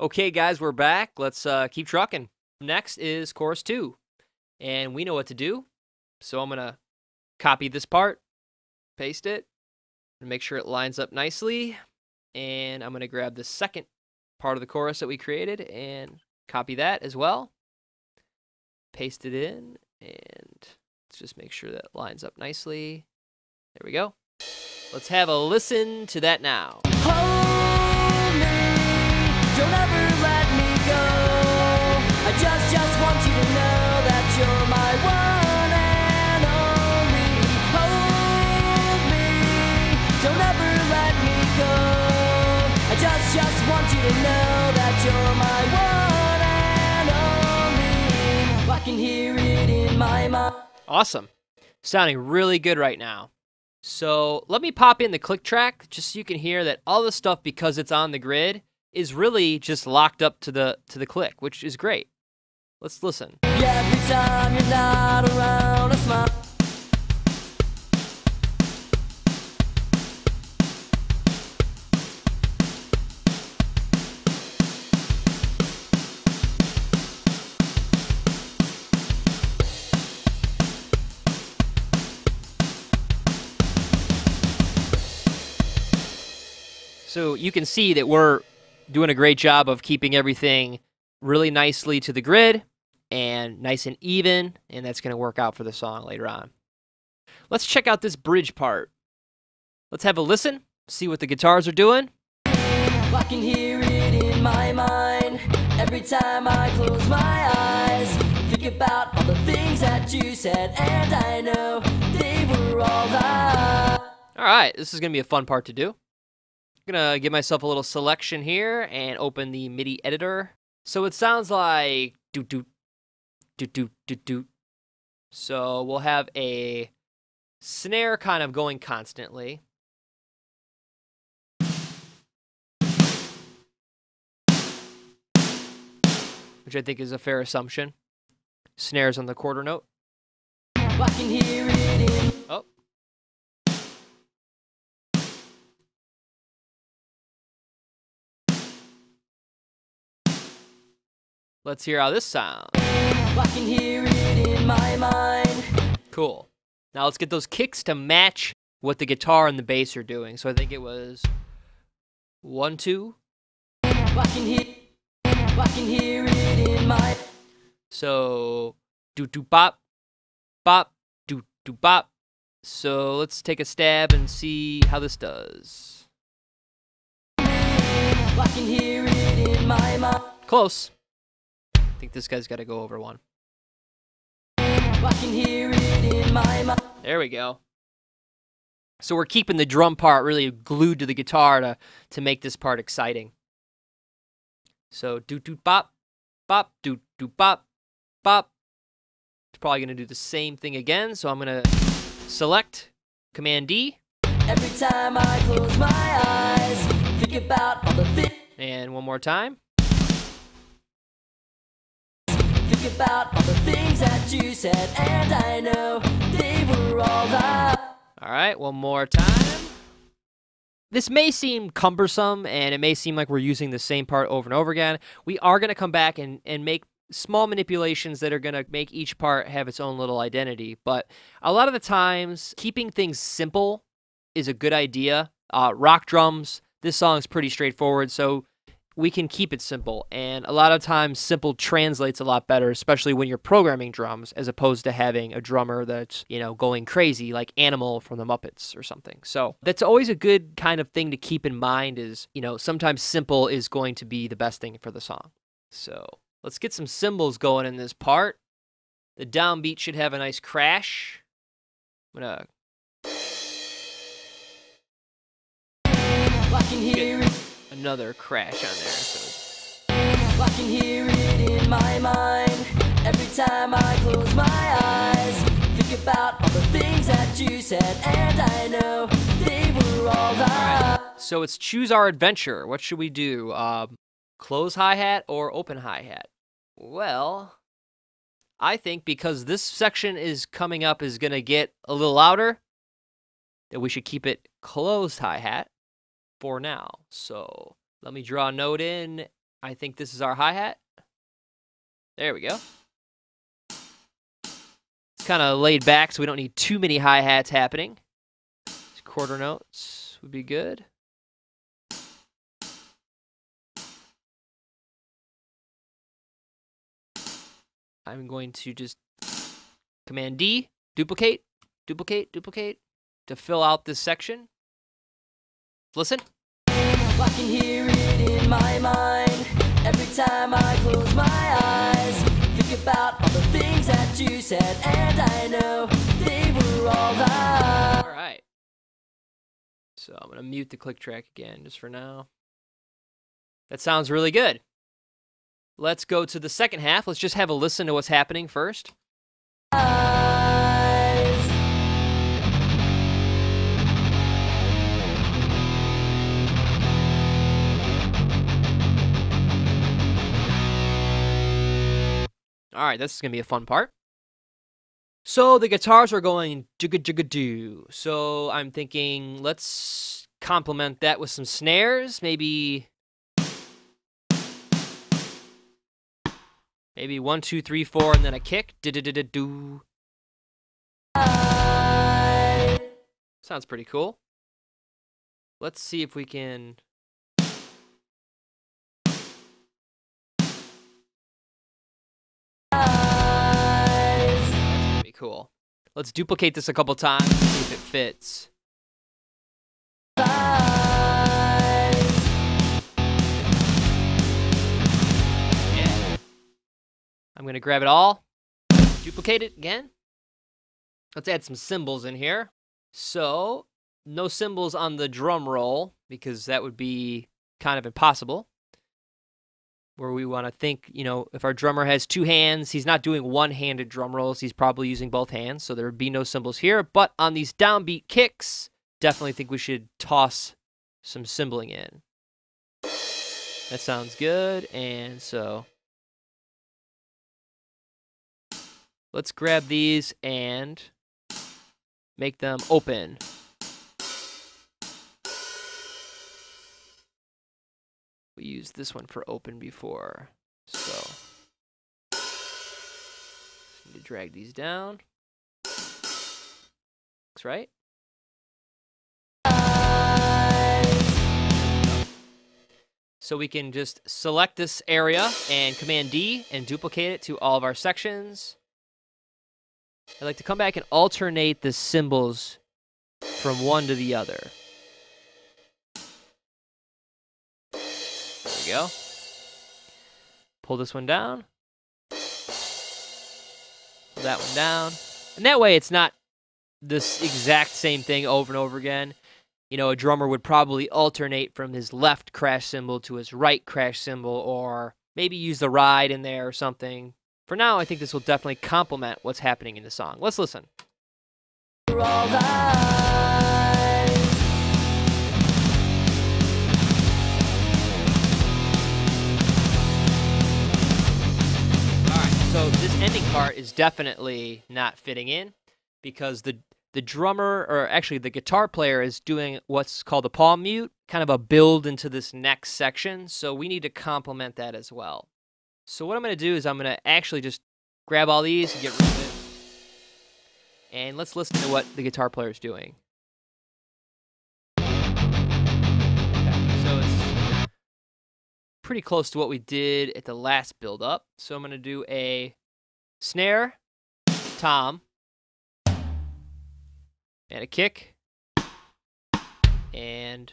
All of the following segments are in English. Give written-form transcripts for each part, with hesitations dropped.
Okay, guys, we're back. Let's keep trucking. Next is chorus 2, and we know what to do. So I'm going to copy this part, paste it, and make sure it lines up nicely. And I'm going to grab the second part of the chorus that we created and copy that as well. Paste it in, and let's just make sure that lines up nicely. There we go. Let's have a listen to that now. Hold me, don't ever let me go. I just want you to know that you're my one and only. Hold me, don't ever let me go. I just want you to know that you're my one and only. I can hear it in my mind. Awesome. Sounding really good right now. So let me pop in the click track just so you can hear that all the stuff, because it's on the grid, is really just locked up to the click, which is great. Let's listen. Every time you're not around, I smile. So you can see that we're doing a great job of keeping everything really nicely to the grid and nice and even, and that's going to work out for the song later on. Let's check out this bridge part. Let's have a listen, see what the guitars are doing. I can hear it in my mind every time I close my eyes. Think about all the things that you said, and I know they were all right. All right, this is going to be a fun part to do. I'm going to give myself a little selection here and open the MIDI editor. So it sounds like doot doot doot doot doot doot. So we'll have a snare kind of going constantly. Which I think is a fair assumption. Snares on the quarter note. I can hear it in. Oh. Let's hear how this sounds. I can hear it in my mind. Cool. Now let's get those kicks to match what the guitar and the bass are doing. So I think it was 1, 2. I can hear it in my. So do do bop, bop, do do bop. So let's take a stab and see how this does. I can hear it in my mind. Close. I think this guy's got to go over 1. I can hear it in my mind. There we go. So we're keeping the drum part really glued to the guitar to make this part exciting. So doot doot bop, bop, doot doot bop, bop. It's probably going to do the same thing again. So I'm going to select Command D. Every time I close my eyes, think about all the things. And one more time. Think about all the things that you said, and I know they were all right. All right, one more time. This may seem cumbersome, and it may seem like we're using the same part over and over again. We are going to come back and make small manipulations that are going to make each part have its own little identity. But a lot of the times, keeping things simple is a good idea. Rock drums, this song is pretty straightforward, so we can keep it simple. And a lot of times, simple translates a lot better, especially when you're programming drums, as opposed to having a drummer that's, going crazy like Animal from the Muppets or something. So that's always a good kind of thing to keep in mind is, sometimes simple is going to be the best thing for the song. So let's get some cymbals going in this part. The downbeat should have a nice crash. I'm going to I can hear it. another crash on there. So I can hear it in my mind every time I close my eyes. Think about all the things that you said, and I know they were all right. So it's choose our adventure. What should we do? Close hi-hat or open hi-hat? Well, I think because this section is coming up is going to get a little louder, that we should keep it closed hi-hat for now. So let me draw a note in I think this is our hi-hat. There we go. It's kind of laid back, so we don't need too many hi-hats happening. These quarter notes would be good. I'm going to just Command D, duplicate, duplicate, duplicate to fill out this section. Listen. I can hear it in my mind every time I close my eyes. Think about all the things that you said, and I know they were all lies. All right. So I'm going to mute the click track again just for now. That sounds really good. Let's go to the second half. Let's just have a listen to what's happening first. All right, this is going to be a fun part. So the guitars are going jigga-jigga-doo. So I'm thinking let's complement that with some snares. Maybe 1, 2, 3, 4, and then a kick. Do-do-do-do-do. Sounds pretty cool. Let's see if we can... That's gonna be cool. Let's duplicate this a couple times and see if it fits. Yeah. I'm gonna grab it all, duplicate it again. Let's add some cymbals in here. So, no cymbals on the drum roll, because that would be kind of impossible. Where we want to think, you know, if our drummer has two hands, he's not doing one-handed drum rolls, he's probably using both hands, so there would be no cymbals here. But on these downbeat kicks, definitely think we should toss some cymbling in. That sounds good, and so... let's grab these and make them open. We used this one for open before, so just need to drag these down. Looks right. So we can just select this area and Command D and duplicate it to all of our sections. I like to come back and alternate the cymbals from one to the other. There we go. Pull this one down. Pull that one down. And that way it's not this exact same thing over and over again. You know, a drummer would probably alternate from his left crash cymbal to his right crash cymbal, or maybe use the ride in there or something. For now, I think this will definitely complement what's happening in the song. Let's listen. All right, so this ending part is definitely not fitting in because the drummer, or actually the guitar player, is doing what's called a palm mute, kind of a build into this next section, so we need to complement that as well. So what I'm going to do is I'm going to actually just grab all these and get rid of it. And let's listen to what the guitar player is doing. Okay, so it's pretty close to what we did at the last build-up. So I'm going to do a snare, tom, and a kick. And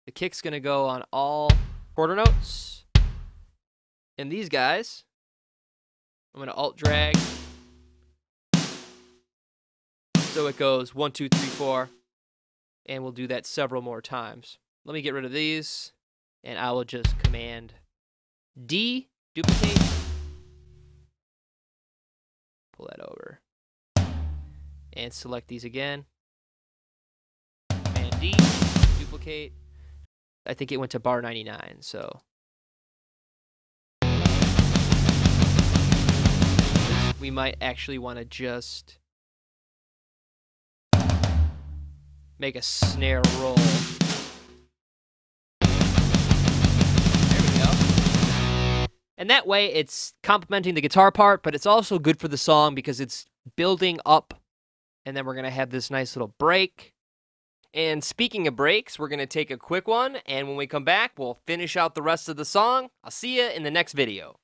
the kick's going to go on all quarter notes. And these guys, I'm going to alt drag. So it goes 1, 2, 3, 4. And we'll do that several more times. Let me get rid of these. And I will just Command D, duplicate. Pull that over. And select these again. Command D, duplicate. I think it went to bar 99, so... we might actually want to just make a snare roll. There we go. And that way it's complementing the guitar part, but it's also good for the song because it's building up. And then we're going to have this nice little break. And speaking of breaks, we're going to take a quick one. And when we come back, we'll finish out the rest of the song. I'll see you in the next video.